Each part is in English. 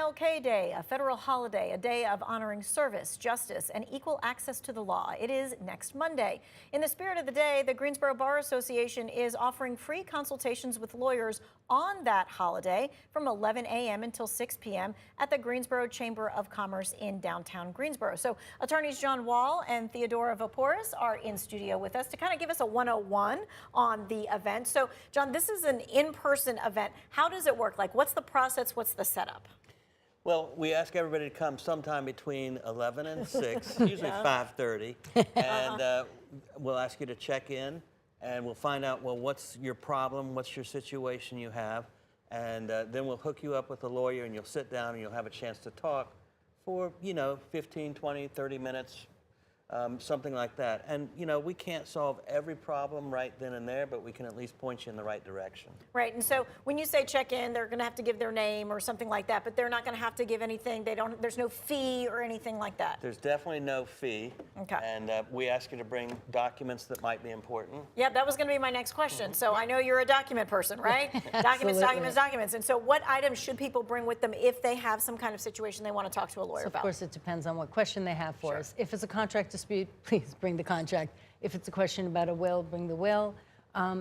MLK Day, a federal holiday, a day of honoring service, justice, and equal access to the law. It is next Monday. In the spirit of the day, the Greensboro Bar Association is offering free consultations with lawyers on that holiday from 11 a.m. until 6 p.m. at the Greensboro Chamber of Commerce in downtown Greensboro. So attorneys John Wall and Theodora Vaporis are in studio with us to kind of give us a 101 on the event. So John, this is an in-person event. How does it work? Like, what's the process? What's the setup? Well, we ask everybody to come sometime between 11 and 6, usually 5:30, and we'll ask you to check in, and we'll find out, well, what's your problem, what's your situation you have, and then we'll hook you up with a lawyer, and you'll sit down and you'll have a chance to talk for, 15, 20, 30 minutes, something like that. And, we can't solve every problem right then and there, but we can at least point you in the right direction. Right, and so when you say check in, they're going to have to give their name or something like that, but they're not going to have to give anything. There's no fee or anything like that. There's definitely no fee. Okay. And we ask you to bring documents that might be important. Yeah, that was going to be my next question. So I know you're a document person, right? Documents. And so what items should people bring with them if they have some kind of situation they want to talk to a lawyer about? Of course, it depends on what question they have for us. If it's a contract dispute, please bring the contract. If it's a question about a will, bring the will.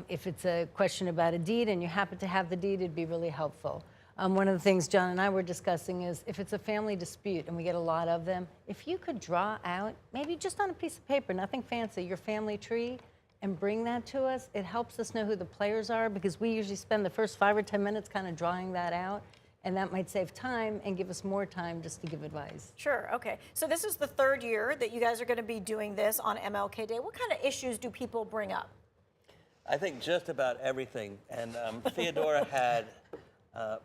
If it's a question about a deed and you happen to have the deed, it'd be really helpful. One of the things John and I were discussing is if it's a family dispute, and we get a lot of them, if you could draw out, maybe just on a piece of paper, nothing fancy, your family tree, and bring that to us, it helps us know who the players are, because we usually spend the first 5 or 10 minutes kind of drawing that out. And that might save time and give us more time just to give advice. Sure, okay. So this is the third year that you guys are going to be doing this on MLK Day. What kind of issues do people bring up? I think just about everything. And Theodora had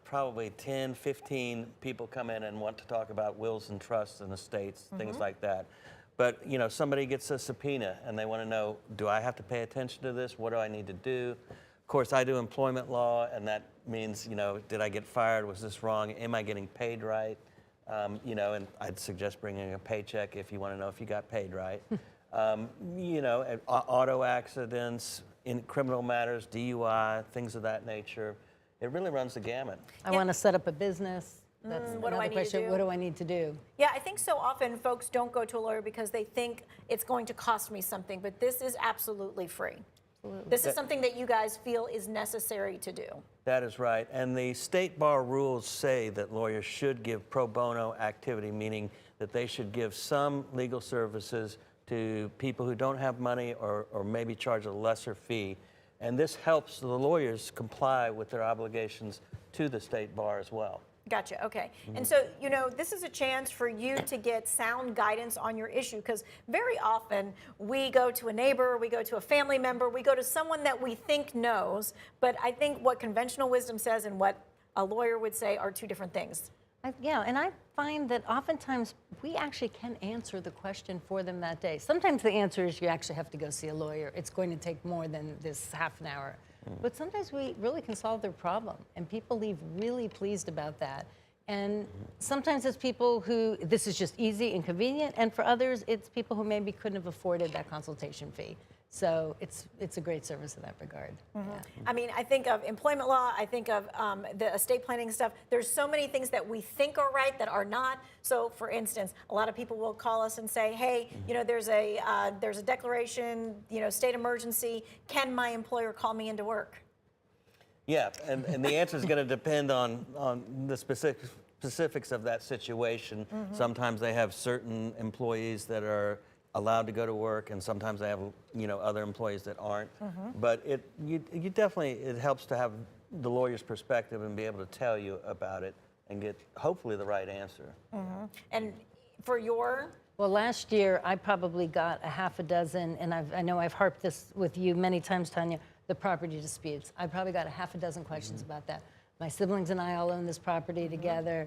probably 10, 15 people come in and want to talk about wills and trusts and estates, things like that. But, somebody gets a subpoena and they want to know, do I have to pay attention to this? What do I need to do? Of course, I do employment law, and that means, did I get fired? Was this wrong? Am I getting paid right? And I'd suggest bringing a paycheck if you want to know if you got paid right. Auto accidents, in criminal matters, DUI, things of that nature. It really runs the gamut. I want to set up a business. That's what do I another need question. to do? What do I need to do? Yeah, I think so often folks don't go to a lawyer because they think it's going to cost me something, but this is absolutely free. This is something that you guys feel is necessary to do. That is right. And the state bar rules say that lawyers should give pro bono activity, meaning that they should give some legal services to people who don't have money or maybe charge a lesser fee. And this helps the lawyers comply with their obligations to the state bar as well. Gotcha, okay. And so, this is a chance for you to get sound guidance on your issue, because very often we go to a neighbor, we go to a family member, we go to someone that we think knows, but I think what conventional wisdom says and what a lawyer would say are two different things. Yeah, and I find that oftentimes we actually can answer the question for them that day. Sometimes the answer is you actually have to go see a lawyer. It's going to take more than this half an hour. But sometimes we really can solve their problem, and people leave really pleased about that. And sometimes it's people who, this is just easy and convenient, and for others, it's people who maybe couldn't have afforded that consultation fee. So it's a great service in that regard. Yeah. I mean, I think of employment law, I think of the estate planning stuff. There's so many things that we think are right that are not. So, for instance, a lot of people will call us and say, hey, there's a declaration, state emergency. Can my employer call me into work? Yeah, and the answer is going to depend on the specifics of that situation. Sometimes they have certain employees that are allowed to go to work, and sometimes they have other employees that aren't. But it helps to have the lawyer's perspective and be able to tell you about it and get hopefully the right answer. And for your Well, last year I probably got a half a dozen, and I know I've harped this with you many times, Tanya, the property disputes. I probably got a half a dozen questions about that. My siblings and I all own this property together.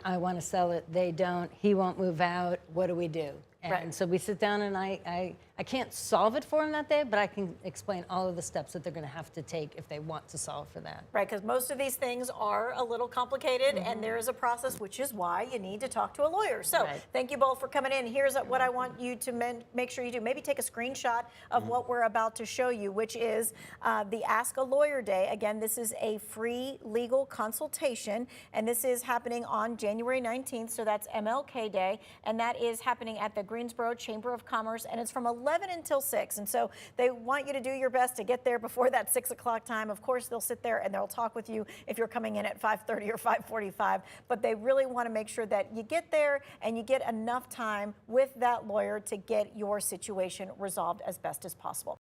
I want to sell it, they don't. He won't move out. What do we do? And so we sit down, and I I can't solve it for them that day, but I can explain all of the steps that they're going to have to take if they want to solve for that. Right, because most of these things are a little complicated, and there is a process, which is why you need to talk to a lawyer. So Right. thank you both for coming in. Here's what I want you to make sure you do. Maybe take a screenshot of what we're about to show you, which is the Ask a Lawyer Day. Again, this is a free legal consultation, and this is happening on January 19th, so that's MLK Day, and that is happening at the Greensboro Chamber of Commerce, and it's from 11 until 6. And so they want you to do your best to get there before that 6 o'clock time. Of course, they'll sit there and they'll talk with you if you're coming in at 5:30 or 5:45, but they really want to make sure that you get there and you get enough time with that lawyer to get your situation resolved as best as possible.